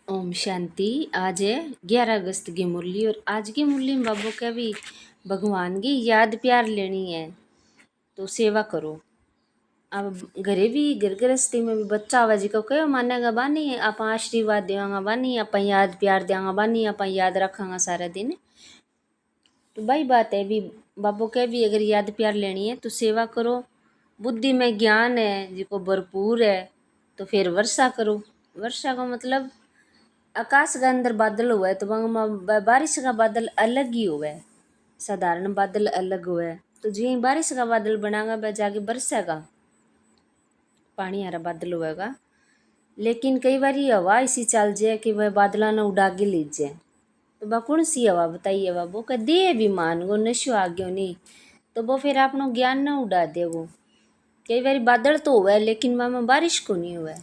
ओम शांति। आज है 11 अगस्त की मुरली और आज की मुरली में बाबू का भी भगवान की याद प्यार लेनी है तो सेवा करो। अब घरे भी घर गृहस्थी में भी बच्चा आवा जी को कहो मानेगा बानी आप आशीर्वाद देवांगा बानी आप याद प्यार देंगा बानी आप याद रखांगा सारा दिन। तो भाई बात है भी बाबू के भी अगर याद प्यार लेनी है तो सेवा करो। बुद्धि में ज्ञान है जिको भरपूर है तो फिर वर्षा करो। वर्षा का मतलब आकाश के अंदर बादल हुआ है तो वहाँ बारिश का बादल अलग ही हुआ है। साधारण बादल अलग हुआ है तो जी बारिश का बादल बनागा वह जाके बरसेगा, पानी हरा बादल हुएगा। लेकिन कई बार हवा ऐसी चल जाए कि वह बादलों ने उड़ा के ले जाए तो वह कौन सी हवा बताइए। वह वो कह दे अभिमान वो नशो आ गयो नहीं तो वो फिर अपना ज्ञान ना उड़ा दे। वो कई बार बादल तो हुआ है लेकिन वहाँ बारिश को नहीं हुआ है,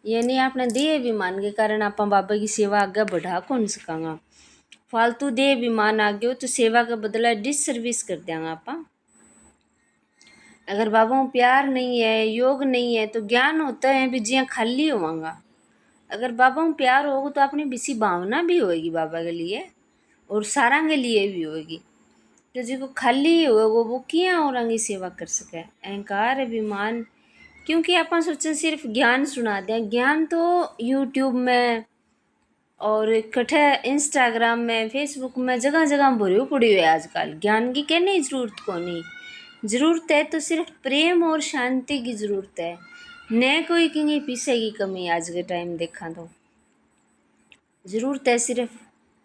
यानी आपने देह अभिमान के कारण आप बाबा की सेवा आगे बढ़ा कौन सकांगा। फालतू देह अभिमान आ गयो तो सेवा का बदला डिसर्विस कर देंगे आप। अगर बाबा में प्यार नहीं है योग नहीं है तो ज्ञान होता है भी जिया खाली होवांगा। अगर बाबा में प्यार होगा तो अपनी बिसी भावना भी होगी बाबा के लिए और सारा के लिए भी होगी। तो जिसको खाली होगा वो किया और की सेवा कर सके। अहंकार अभिमान क्योंकि आप सोचें सिर्फ ज्ञान सुना दें, ज्ञान तो यूट्यूब में और इकट्ठे इंस्टाग्राम में फेसबुक में जगह जगह भरी पड़ी हुई है। आजकल ज्ञान की कहने की जरूरत को नहीं, जरूरत है तो सिर्फ प्रेम और शांति की जरूरत है, न कोई कहीं पीछे की कमी। आज के टाइम देखा तो जरूरत है सिर्फ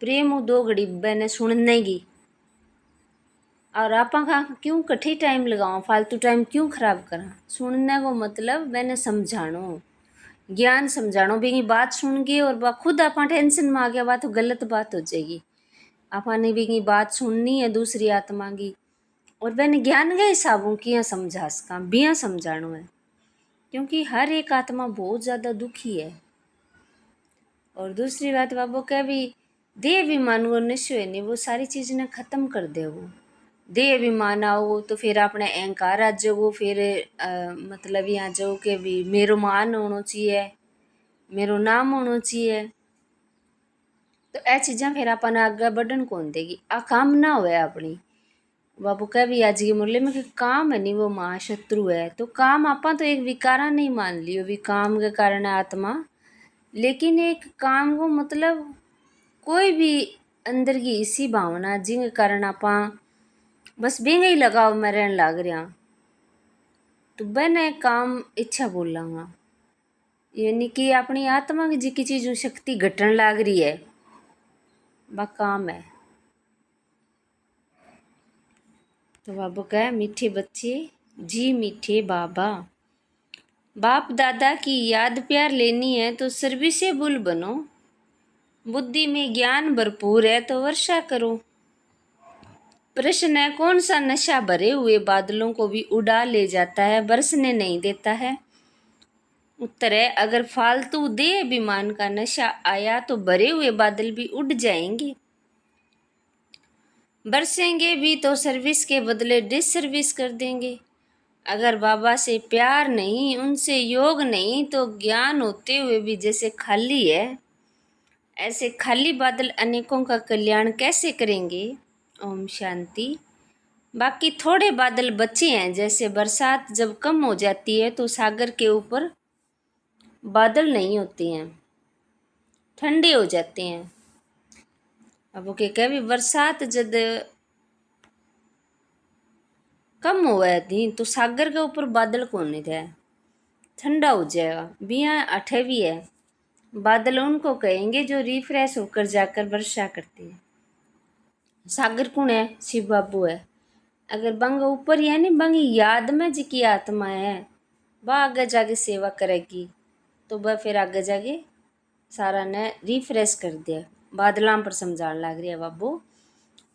प्रेम और दो घड़ी बहने सुनने की। और आप क्यों कठी टाइम लगाओ, फालतू टाइम क्यों खराब करा। सुनने को मतलब मैंने समझानो, ज्ञान समझानो भी बात सुन के और बा खुद आप टेंशन में आ गया बात तो गलत बात हो जाएगी। आपने भी बात सुननी है दूसरी आत्मा की और मैंने ज्ञान के हिसाबों किया समझा सका बिया समझानो है, क्योंकि हर एक आत्मा बहुत ज़्यादा दुखी है। और दूसरी बात बाबू क्या भी देह अभिमान वो नशो है नहीं, वो सारी चीज़ ने ख़त्म कर दे। वो देह अभिमान आओ तो फिर अपने अहंकार आ जाओ, फिर मतलब यहाँ जाओ कि भी मेरो मान होना चाहिए मेरो नाम होना चाहिए। तो यह चीज़ा फिर अपन आगे बढ़न कौन देगी। आ काम ना होए अपनी। बाबू कह भी आज की मुरली में कि काम है नहीं वो महाशत्रु है। तो काम आपा तो एक विकारा नहीं मान लियो भी काम के कारण आत्मा, लेकिन एक काम को मतलब कोई भी अंदर की इसी भावना जिनके कारण आपा बस बेंगे ही लगाव में रहने लग रहा तो बने काम इच्छा बोलांगा, यानी कि अपनी आत्मा की जी चीज़ शक्ति घटन लग रही है वह काम है। तो बाबू कह मीठे बच्चे जी मीठे बाबा, बाप दादा की याद प्यार लेनी है तो सर्विसे बुल बनो। बुद्धि में ज्ञान भरपूर है तो वर्षा करो। प्रश्न है कौन सा नशा भरे हुए बादलों को भी उड़ा ले जाता है बरसने नहीं देता है। उत्तर है अगर फालतू देह अभिमान का नशा आया तो भरे हुए बादल भी उड़ जाएंगे, बरसेंगे भी तो सर्विस के बदले डिसर्विस कर देंगे। अगर बाबा से प्यार नहीं उनसे योग नहीं तो ज्ञान होते हुए भी जैसे खाली है, ऐसे खाली बादल अनेकों का कल्याण कैसे करेंगे। ओम शांति। बाकी थोड़े बादल बचे हैं, जैसे बरसात जब कम हो जाती है तो सागर के ऊपर बादल नहीं होते हैं, ठंडे हो जाते हैं। अब वो क्या भी बरसात जब कम हो थी तो सागर के ऊपर बादल कौन नहीं थे, ठंडा हो जाएगा। बिया अठे भी है बादल उनको कहेंगे जो रिफ्रेश होकर जाकर वर्षा करते हैं। सागर कौन है, शिव बाबू है। अगर बंग ऊपर ही है नहीं बंग याद में जी की आत्मा है वह आगे जाके सेवा करेगी तो वह फिर आगे जाके सारा ने रिफ्रेश कर दिया। बादलों पर समझाने लग रही है बाबू।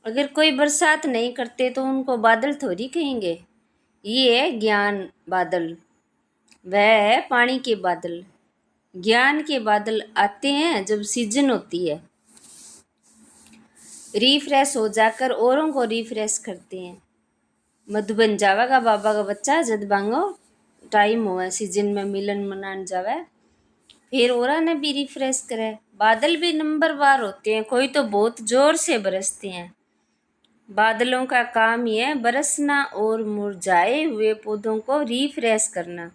अगर कोई बरसात नहीं करते तो उनको बादल थोड़ी कहेंगे, ये है ज्ञान बादल, वह है पानी के बादल। ज्ञान के बादल आते हैं जब सीजन होती है, रिफ्रेश हो जाकर औरों को रिफ्रेश करते हैं। मधुबन जावेगा बाबा का बच्चा जद बांगो टाइम हुआ सीजन में मिलन मनान जावे फिर औरा ने भी रिफ्रेश करे। बादल भी नंबरवार होते हैं, कोई तो बहुत जोर से बरसते हैं। बादलों का काम ही है बरसना और मुरझाए हुए पौधों को रिफ्रेश करना।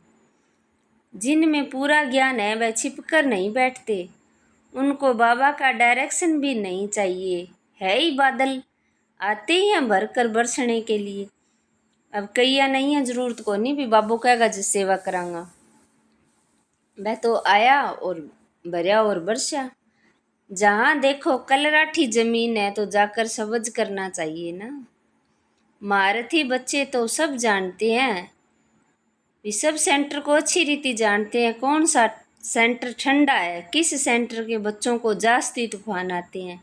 जिनमें पूरा ज्ञान है वह छिपकर नहीं बैठते, उनको बाबा का डायरेक्शन भी नहीं चाहिए। है ही बादल, आते ही हैं भर कर बरसने के लिए। अब कहिया नहीं है जरूरत को नहीं भी बाबू कहेगा जिस सेवा करांगा, वह तो आया और भरया और बरसा। जहाँ देखो कलराठी जमीन है तो जाकर सब्ज करना चाहिए ना। महारथी बच्चे तो सब जानते हैं, वे सब सेंटर को अच्छी रीति जानते हैं। कौन सा सेंटर ठंडा है, किस सेंटर के बच्चों को जास्ती तूफान आते हैं।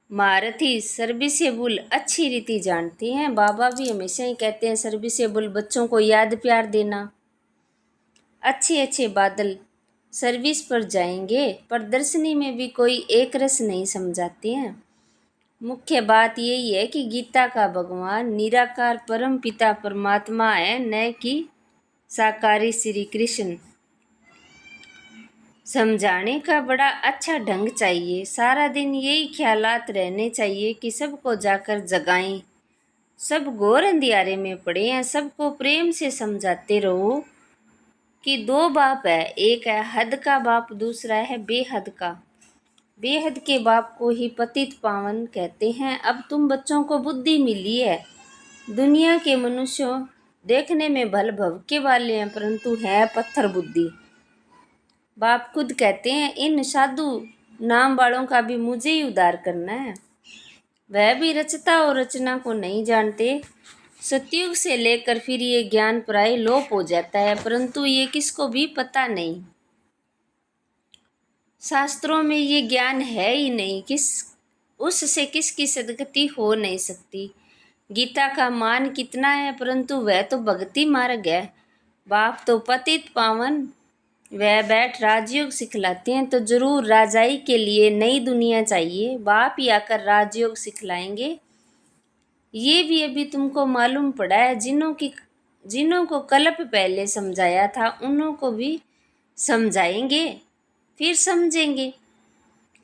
महारथी सर्विसेबल अच्छी रीति जानते हैं। बाबा भी हमेशा ही कहते हैं सर्विसेबल बच्चों को याद प्यार देना। अच्छे अच्छे बादल सर्विस पर जाएंगे, प्रदर्शनी में भी कोई एक रस नहीं समझाते हैं। मुख्य बात यही है कि गीता का भगवान निराकार परम पिता परमात्मा है, न कि साकारी श्री कृष्ण। समझाने का बड़ा अच्छा ढंग चाहिए, सारा दिन यही ख्यालात रहने चाहिए कि सबको जाकर जगाएं। सब घोर अंधियारे में पड़े हैं, सबको प्रेम से समझाते रहो कि दो बाप है, एक है हद का बाप, दूसरा है बेहद का। बेहद के बाप को ही पतित पावन कहते हैं। अब तुम बच्चों को बुद्धि मिली है। दुनिया के मनुष्यों देखने में भल भवके वाले हैं, परंतु है पत्थर बुद्धि। बाप खुद कहते हैं इन साधु नाम वालों का भी मुझे ही उद्धार करना है। वह भी रचता और रचना को नहीं जानते। सतयुग से लेकर फिर ये ज्ञान प्राय लोप हो जाता है, परंतु ये किसको भी पता नहीं। शास्त्रों में ये ज्ञान है ही नहीं, उससे किसकी सदगति हो नहीं सकती। गीता का मान कितना है, परंतु वह तो भक्ति मार्ग है। बाप तो पतित पावन, वह बैठ राजयोग सिखलाते हैं। तो जरूर राजाई के लिए नई दुनिया चाहिए, बाप ही आकर राजयोग सिखलाएंगे। ये भी अभी तुमको मालूम पड़ा है। जिन्हों को कल्प पहले समझाया था उन्हों को भी समझाएंगे, फिर समझेंगे।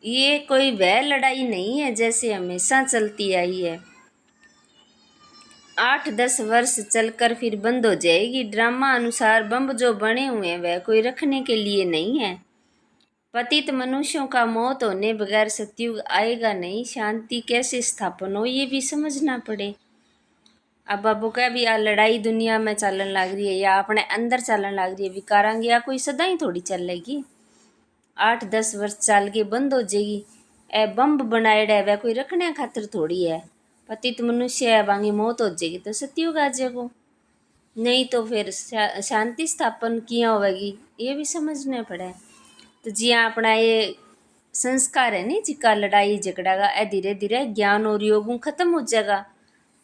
ये कोई वह लड़ाई नहीं है जैसे हमेशा चलती आई है, 8-10 वर्ष चलकर फिर बंद हो जाएगी। ड्रामा अनुसार बम जो बने हुए हैं वह कोई रखने के लिए नहीं है। पतित मनुष्यों का मौत होने बगैर सतयुग आएगा नहीं। शांति कैसे स्थापन हो ये भी समझना पड़े। अब बाबू का भी आ लड़ाई दुनिया में चलन लग रही है या अपने अंदर चलन लग रही है, विकारांग या कोई सदा ही थोड़ी चलेगी। 8-10 वर्ष चाल के बंद हो जाएगी। ए बम्ब बनाएड़ा है वह कोई रखने खातिर थोड़ी है। पतित मनुष्य है बांगी मौत हो जाएगी तो सतयुग आ जाएगो, नहीं तो फिर शांति स्थापन किया होगी, ये भी समझना पड़े। तो जिया अपना ये संस्कार है नहीं जिका लड़ाई झगड़ा का धीरे धीरे ज्ञान और योग खत्म हो जाएगा,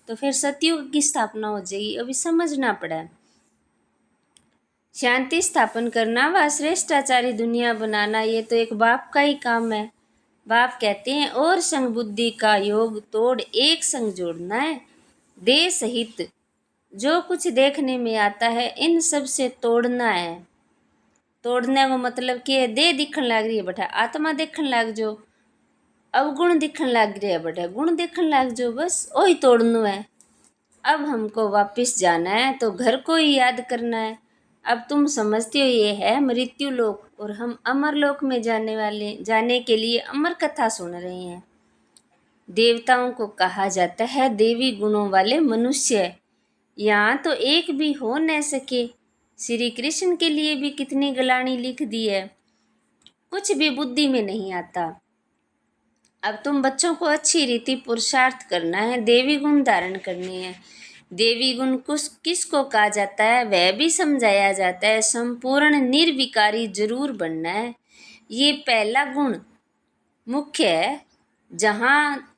तो फिर सतयुग की स्थापना हो जाएगी। अभी समझना पड़ा। शांति स्थापन करना व श्रेष्ठाचारी दुनिया बनाना ये तो एक बाप का ही काम है। बाप कहते हैं और संग बुद्धि का योग तोड़ एक संग जोड़ना है। देह सहित जो कुछ देखने में आता है इन सब से तोड़ना है। तोड़ने को मतलब कि देह दिखन लग रही है बेटा, आत्मा देखन लग जो। अवगुण दिखन लग रही है बेटा, गुण देखन लग जो, बस वही तोड़ना है। अब हमको वापस जाना है तो घर को ही याद करना है। अब तुम समझते हो ये है मृत्यु लोक और हम अमर लोक में जाने के लिए अमर कथा सुन रहे हैं। देवताओं को कहा जाता है देवी गुणों वाले मनुष्य, यहाँ तो एक भी हो न सके। श्री कृष्ण के लिए भी कितनी गलानी लिख दी है, कुछ भी बुद्धि में नहीं आता। अब तुम बच्चों को अच्छी रीति पुरुषार्थ करना है, देवी गुण धारण करने हैं। देवी गुण किसको कहा जाता है वह भी समझाया जाता है। संपूर्ण निर्विकारी जरूर बनना है, ये पहला गुण मुख्य है। जहाँ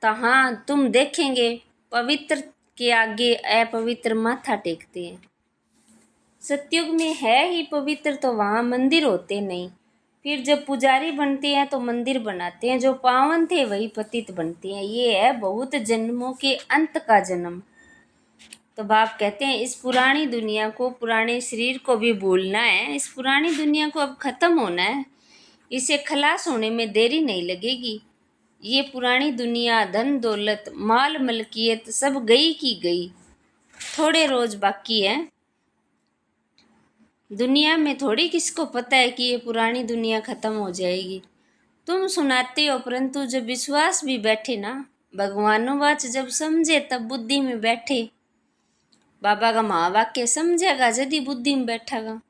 तहाँ तुम देखेंगे पवित्र के आगे अपवित्र माथा टेकते हैं। सतयुग में है ही पवित्र तो वहाँ मंदिर होते नहीं। फिर जब पुजारी बनते हैं तो मंदिर बनाते हैं, जो पावन थे वही पतित बनते हैं। ये है बहुत जन्मों के अंत का जन्म। तो बाप कहते हैं इस पुरानी दुनिया को, पुराने शरीर को भी भूलना है। इस पुरानी दुनिया को अब खत्म होना है। इसे खलास होने में देरी नहीं लगेगी। ये पुरानी दुनिया, धन दौलत, माल मलकियत सब गई की गई, थोड़े रोज बाकी हैं। दुनिया में थोड़ी किसको पता है कि ये पुरानी दुनिया खत्म हो जाएगी। तुम सुनाते हो, परंतु जब विश्वास भी बैठे ना, भगवानोवाच जब समझे तब बुद्धि में बैठे। बाबा का महावाक्य समझेगा यदि बुद्धि में बैठेगा।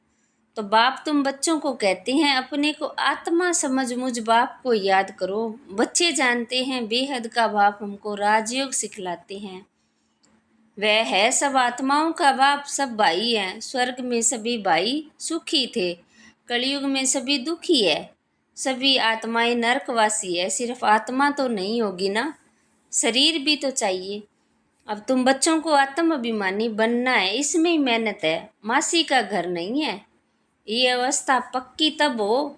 तो बाप तुम बच्चों को कहते हैं अपने को आत्मा समझ मुझ बाप को याद करो। बच्चे जानते हैं बेहद का बाप हमको राजयोग सिखलाते हैं। वह है सब आत्माओं का बाप, सब भाई हैं। स्वर्ग में सभी भाई सुखी थे, कलयुग में सभी दुखी है। सभी आत्माएं नरकवासी है। सिर्फ आत्मा तो नहीं होगी ना, शरीर भी तो चाहिए। अब तुम बच्चों को आत्म अभिमानी बनना है, इसमें ही मेहनत है, मासी का घर नहीं है। ये अवस्था पक्की तब हो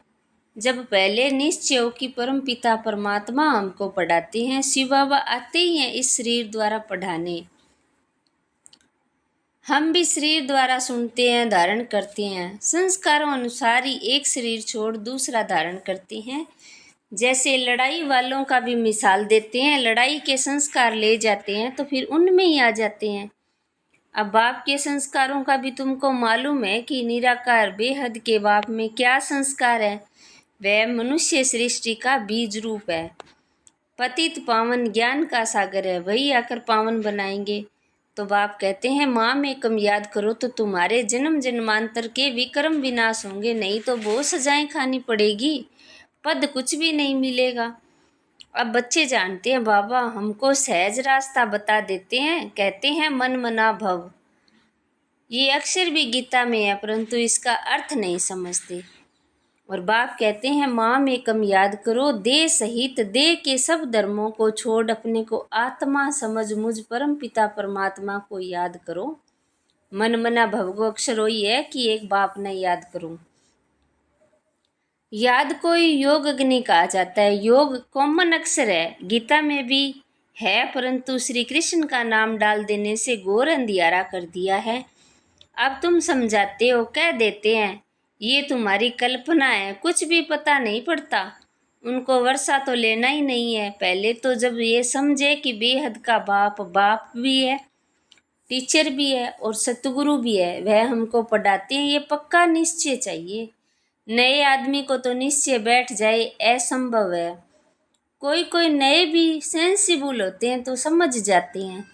जब पहले निश्चय हो कि परम पिता परमात्मा हमको पढ़ाते हैं। शिव बाबा आते ही हैं इस शरीर द्वारा पढ़ाने। हम भी शरीर द्वारा सुनते हैं, धारण करते हैं। संस्कारों अनुसार ही एक शरीर छोड़ दूसरा धारण करते हैं। जैसे लड़ाई वालों का भी मिसाल देते हैं, लड़ाई के संस्कार ले जाते हैं तो फिर उनमें ही आ जाते हैं। अब बाप के संस्कारों का भी तुमको मालूम है कि निराकार बेहद के बाप में क्या संस्कार है। वह मनुष्य सृष्टि का बीज रूप है, पतित पावन ज्ञान का सागर है, वही आकर पावन बनाएंगे। तो बाप कहते हैं माँ में कम याद करो तो तुम्हारे जन्म जन्मांतर के विक्रम विनाश होंगे, नहीं तो बहुत सजाएं खानी पड़ेगी, पद कुछ भी नहीं मिलेगा। अब बच्चे जानते हैं बाबा हमको सहज रास्ता बता देते हैं, कहते हैं मन मना भव। ये अक्षर भी गीता में है, परंतु इसका अर्थ नहीं समझते। और बाप कहते हैं माँ में कम याद करो, देह सहित देह के सब धर्मों को छोड़ अपने को आत्मा समझ मुझ परम पिता परमात्मा को याद करो। मन मना भव को अक्षर वही है कि एक बाप ने याद करूं। याद को ही योग अग्नि कहा जाता है। योग कॉमन अक्षर है, गीता में भी है, परंतु श्री कृष्ण का नाम डाल देने से घोर अंधियारा कर दिया है। अब तुम समझाते हो, कह देते हैं ये तुम्हारी कल्पना है, कुछ भी पता नहीं पड़ता। उनको वर्षा तो लेना ही नहीं है। पहले तो जब ये समझे कि बेहद का बाप बाप भी है, टीचर भी है और सतगुरु भी है, वह हमको पढ़ाते हैं, ये पक्का निश्चय चाहिए। नए आदमी को तो निश्चय बैठ जाए असंभव है। कोई कोई नए भी सेंसिबल होते हैं तो समझ जाते हैं,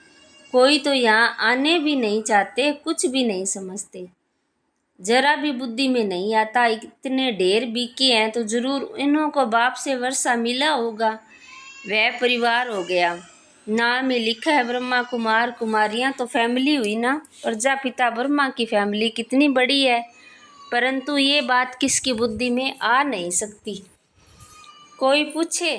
कोई तो यहाँ आने भी नहीं चाहते, कुछ भी नहीं समझते, जरा भी बुद्धि में नहीं आता। इतने ढेर बीके हैं तो जरूर इन्हों को बाप से वर्षा मिला होगा, वह परिवार हो गया। नाम में लिखा है ब्रह्मा कुमार कुमारियाँ, तो फैमिली हुई ना। प्रजापिता ब्रह्मा की फैमिली कितनी बड़ी है, परंतु ये बात किसकी बुद्धि में आ नहीं सकती। कोई पूछे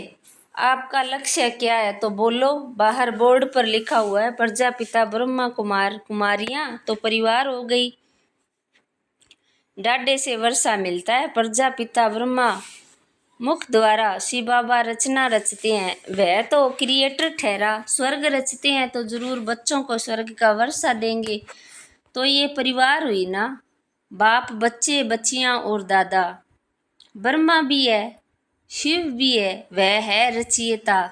आपका लक्ष्य क्या है तो बोलो, बाहर बोर्ड पर लिखा हुआ है प्रजापिता ब्रह्मा कुमार कुमारियाँ, तो परिवार हो गई। डाडे से वर्षा मिलता है, प्रजापिता ब्रह्मा मुख द्वारा शिव बाबा रचना रचते हैं, वह तो क्रिएटर ठहरा। स्वर्ग रचते हैं तो जरूर बच्चों को स्वर्ग का वर्षा देंगे। तो ये परिवार हुई ना, बाप बच्चे बच्चियाँ और दादा। ब्रह्मा भी है, शिव भी है, वह है रचयिता।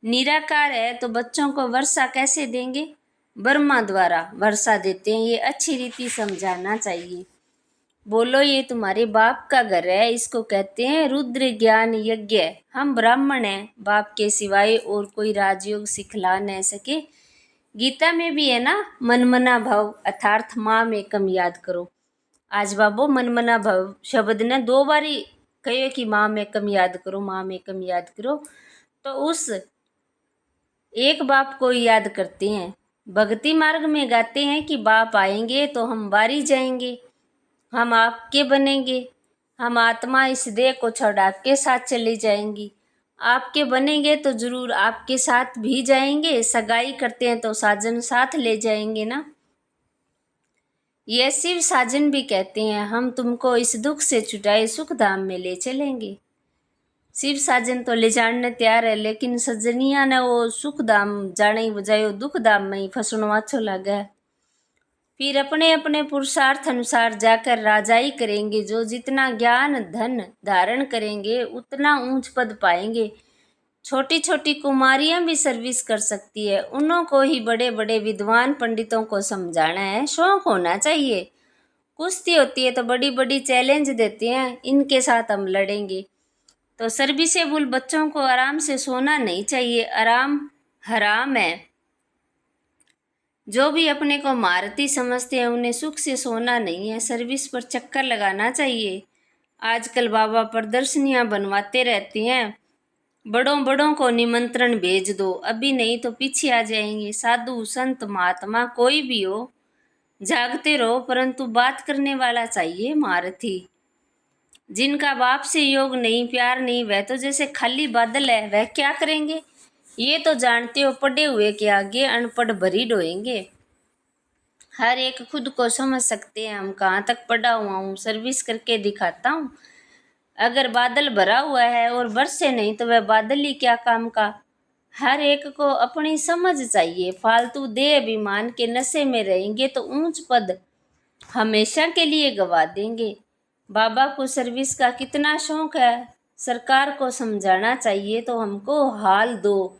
निराकार है तो बच्चों को वर्षा कैसे देंगे, ब्रह्मा द्वारा वर्षा देते हैं। ये अच्छी रीति समझाना चाहिए। बोलो ये तुम्हारे बाप का घर है, इसको कहते हैं रुद्र ज्ञान यज्ञ। हम ब्राह्मण हैं, बाप के सिवाय और कोई राजयोग सिखला न सके। गीता में भी है ना, मन मना भव अर्थात माँ में कम याद करो। आज बाबो मन मना भव शब्द ने 2 बारी कहे कि माँ में कम याद करो, माँ में कम याद करो, तो उस एक बाप को याद करते हैं। भक्ति मार्ग में गाते हैं कि बाप आएंगे तो हम बारी जाएंगे, हम आपके बनेंगे, हम आत्मा इस देह को छोड़ आपके साथ चली जाएंगी। आपके बनेंगे तो जरूर आपके साथ भी जाएंगे, सगाई करते हैं तो साजन साथ ले जाएंगे ना। ये शिव साजन भी कहते हैं हम तुमको इस दुख से छुटाए सुख धाम में ले चलेंगे। शिव साजन तो ले जाने तैयार है, लेकिन सजनिया ने वो सुख धाम जाने ही बजाय दुख धाम में ही फसणो अच्छो लगे। फिर अपने अपने पुरुषार्थ अनुसार जाकर राजाई करेंगे। जो जितना ज्ञान धन धारण करेंगे उतना ऊंच पद पाएंगे। छोटी छोटी कुमारियां भी सर्विस कर सकती है, उन्हों को ही बड़े बड़े विद्वान पंडितों को समझाना है। शौक होना चाहिए। कुश्ती होती है तो बड़ी बड़ी चैलेंज देते हैं, इनके साथ हम लड़ेंगे। तो सर्विसेबल बच्चों को आराम से सोना नहीं चाहिए, आराम हराम है। जो भी अपने को महारथी समझते हैं उन्हें सुख से सोना नहीं है, सर्विस पर चक्कर लगाना चाहिए। आजकल बाबा प्रदर्शनियां बनवाते रहते हैं, बड़ों बड़ों को निमंत्रण भेज दो, अभी नहीं तो पीछे आ जाएंगे। साधु संत महात्मा कोई भी हो, जागते रहो, परंतु बात करने वाला चाहिए महारथी। जिनका बाप से योग नहीं प्यार नहीं, वह तो जैसे खाली बादल है, वह क्या करेंगे। ये तो जानते हो पढ़े हुए के आगे अनपढ़ भरी ढोएंगे। हर एक खुद को समझ सकते हैं, हम कहाँ तक पढ़ा हुआ हूँ, सर्विस करके दिखाता हूँ। अगर बादल भरा हुआ है और बरसे नहीं तो वह बादल ही क्या काम का। हर एक को अपनी समझ चाहिए। फालतू देह अभिमान के नशे में रहेंगे तो ऊंच पद हमेशा के लिए गवा देंगे। बाबा को सर्विस का कितना शौक है, सरकार को समझाना चाहिए तो हमको हाल दो,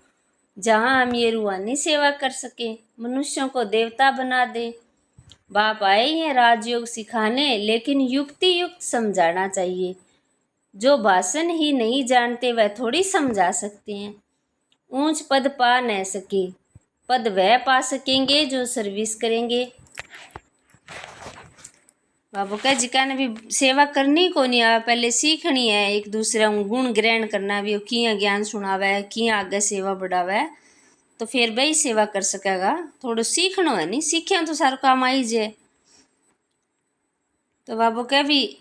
जहां हम ये रूहानी सेवा कर सकें, मनुष्यों को देवता बना दे। बाप आए हैं राजयोग सिखाने, लेकिन युक्ति युक्त समझाना चाहिए। जो भाषण ही नहीं जानते वह थोड़ी समझा सकते हैं। ऊंच पद पा न सके, पद वह पा सकेंगे जो सर्विस करेंगे। बाबू कह जिका ने भी सेवा करनी को नहीं आवे, पहले सीखनी है। एक दूसरे गुण ग्रहण करना भी, किया ज्ञान सुनावे है, किया आगे सेवा बढ़ावे है, तो फिर वही सेवा कर सकेगा। थोड़ा सीखना है, नहीं सीखिया तो सारा काम आई जाए। तो बाबू कह भी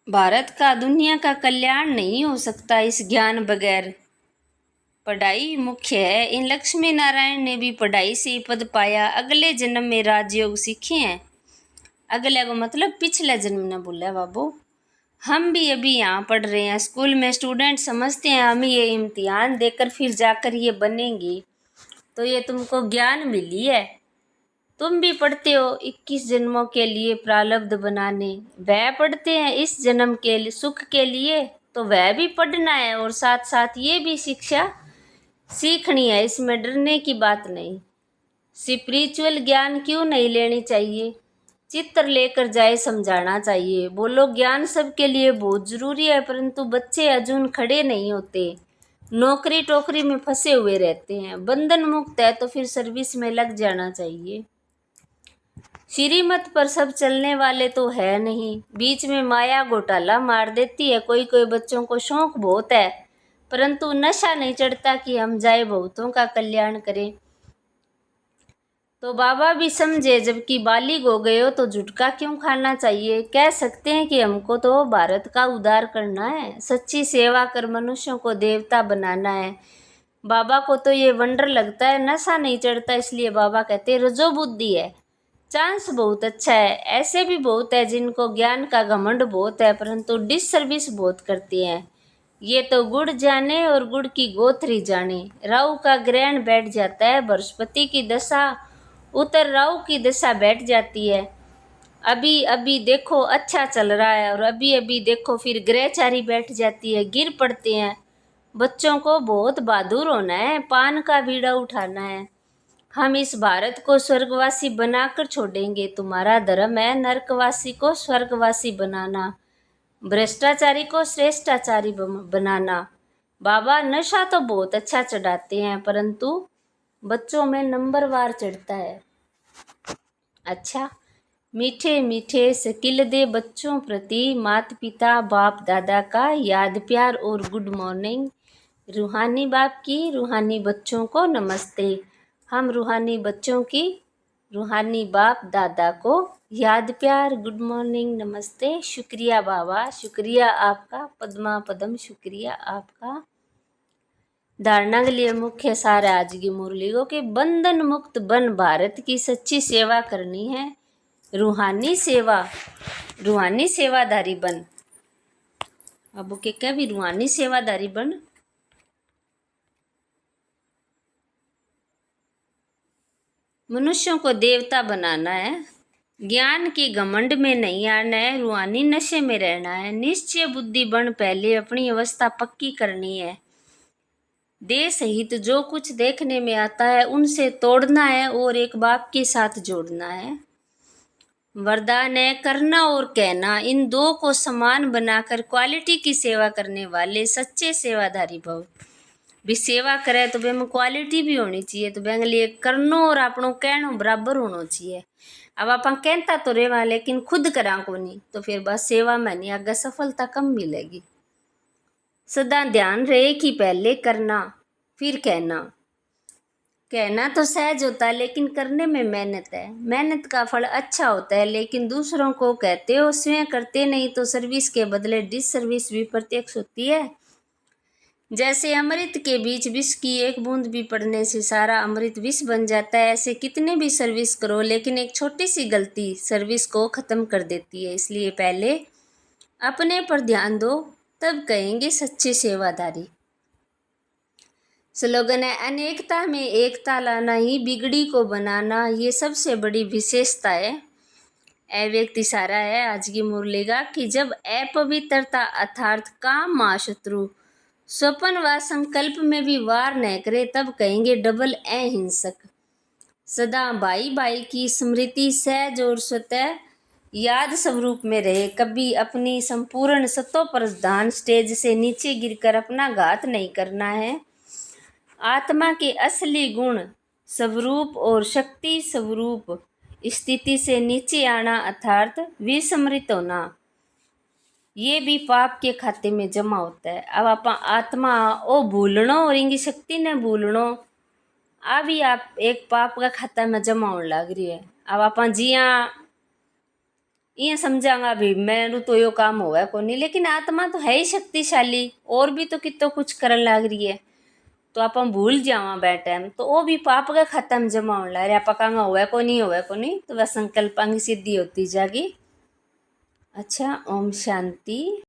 भारत का दुनिया का कल्याण नहीं हो सकता इस ज्ञान बगैर। पढ़ाई मुख्य है। इन लक्ष्मी नारायण ने भी पढ़ाई से ही पद पाया, अगले जन्म में राजयोग सीखे हैं। अगले को मतलब पिछले जन्म ने बोला बाबू। हम भी अभी यहाँ पढ़ रहे हैं, स्कूल में स्टूडेंट समझते हैं हम ये इम्तिहान देकर फिर जाकर ये बनेंगे, तो ये तुमको ज्ञान मिली है। तुम भी पढ़ते हो 21 जन्मों के लिए प्रारब्ध बनाने, वह पढ़ते हैं इस जन्म के लिए सुख के लिए, तो वह भी पढ़ना है और साथ साथ ये भी शिक्षा सीखनी है। इसमें डरने की बात नहीं। स्पिरिचुअल ज्ञान क्यों नहीं लेनी चाहिए, चित्र लेकर जाए समझाना चाहिए। बोलो ज्ञान सबके लिए बहुत जरूरी है, परंतु बच्चे अजून खड़े नहीं होते, नौकरी टोकरी में फंसे हुए रहते हैं। बंधन मुक्त है तो फिर सर्विस में लग जाना चाहिए। श्रीमत पर सब चलने वाले तो है नहीं, बीच में माया घोटाला मार देती है। कोई कोई बच्चों को शौक बहुत है, परंतु नशा नहीं चढ़ता कि हम जाए बहुतों का कल्याण करें। तो बाबा भी समझे, जबकि बालिग हो गए हो तो झुटका क्यों खाना चाहिए। कह सकते हैं कि हमको तो भारत का उद्धार करना है, सच्ची सेवा कर मनुष्यों को देवता बनाना है। बाबा को तो ये वंडर लगता है, नशा नहीं चढ़ता, इसलिए बाबा कहते हैं रजो बुद्धि है। चांस बहुत अच्छा है। ऐसे भी बहुत है जिनको ज्ञान का घमंड बहुत है, परंतु डिसर्विस बहुत करते हैं। ये तो गुड़ जाने और गुड़ की गोथरी जाने। राहु का ग्रहण बैठ जाता है, बृहस्पति की दशा उतर राहु की दशा बैठ जाती है। अभी अभी देखो अच्छा चल रहा है और अभी अभी देखो फिर ग्रहचारी बैठ जाती है, गिर पड़ते हैं। बच्चों को बहुत बहादुर होना है, पान का बीड़ा उठाना है। हम इस भारत को स्वर्गवासी बनाकर छोड़ेंगे। तुम्हारा धर्म है नरकवासी को स्वर्गवासी बनाना, भ्रष्टाचारी को श्रेष्ठाचारी बनाना। बाबा नशा तो बहुत अच्छा चढ़ाते हैं, परंतु बच्चों में नंबरवार चढ़ता है। अच्छा, मीठे मीठे शकील दे बच्चों प्रति माता पिता बाप दादा का याद प्यार और गुड मॉर्निंग। रूहानी बाप की रूहानी बच्चों को नमस्ते। हम रूहानी बच्चों की रूहानी बाप दादा को याद प्यार गुड मॉर्निंग नमस्ते। शुक्रिया बाबा, शुक्रिया आपका, पद्मा पदम शुक्रिया आपका। धारणा के लिए मुख्य सार है आज की मुरली को कि बंधन मुक्त बन, भारत की सच्ची सेवा करनी है। रूहानी सेवा, रूहानी सेवादारी बन। अब के क्या भी रूहानी सेवादारी बन। मनुष्यों को देवता बनाना है, ज्ञान के घमंड में नहीं आना है, रूहानी नशे में रहना है, निश्चय बुद्धि बन पहले अपनी अवस्था पक्की करनी है। देह सहित जो कुछ देखने में आता है उनसे तोड़ना है और एक बाप के साथ जोड़ना है। वरदान है करना और कहना, इन दो को समान बनाकर क्वालिटी की सेवा करने वाले सच्चे सेवाधारी भव। भी सेवा करे तो वे में क्वालिटी भी होनी चाहिए, तो बेंग लिए करनो और अपनों कहनो बराबर होना चाहिए। अब आप कहता तो रेवा लेकिन खुद करा को नहीं, तो फिर बस सेवा में नहीं आगे सफलता कम मिलेगी। सदा ध्यान रहे कि पहले करना फिर कहना। कहना तो सहज होता है लेकिन करने में मेहनत है। मेहनत का फल अच्छा होता है लेकिन दूसरों को कहते हो स्वयं करते नहीं तो सर्विस के बदले डिस सर्विस भी प्रत्यक्ष होती है। जैसे अमृत के बीच विष की एक बूंद भी पड़ने से सारा अमृत विष बन जाता है, ऐसे कितने भी सर्विस करो लेकिन एक छोटी सी गलती सर्विस को ख़त्म कर देती है। इसलिए पहले अपने पर ध्यान दो, तब कहेंगे सच्चे सेवादारी। स्लोगन है अनेकता में एकता लाना ही बिगड़ी को बनाना, ये सबसे बड़ी विशेषता है। ए व्यक्ति सारा है आज की मुरली का कि जब अपवित्रता अर्थात काम महाशत्रु स्वप्न व संकल्प में भी वार न करे, तब कहेंगे डबल अहिंसक। सदा भाई भाई की स्मृति सहज और स्वतः याद स्वरूप में रहे। कभी अपनी संपूर्ण सत्व प्रधान स्टेज से नीचे गिरकर अपना घात नहीं करना है। आत्मा के असली गुण स्वरूप और शक्ति स्वरूप स्थिति से नीचे आना अर्थात विस्मृत होना, ये भी पाप के खाते में जमा होता है। अब आप आत्मा ओ भूलनो और इनकी शक्ति ने भूलनो, अभी आप एक पाप का खाता में जमा होने लग रही है। अब आप जिया ये समझांगा भी मैं तो यो काम हुआ को नहीं, लेकिन आत्मा तो है ही शक्तिशाली और भी तो कितो कुछ करने लग रही है, तो आप भूल जावा बैठ टाइम तो वो भी पाप का खाता में जमा होने लग रहा है। आप कहेंगे हुआ को नहीं तो वह संकल्पांगी सिद्धि होती जाएगी। अच्छा, ओम शांति।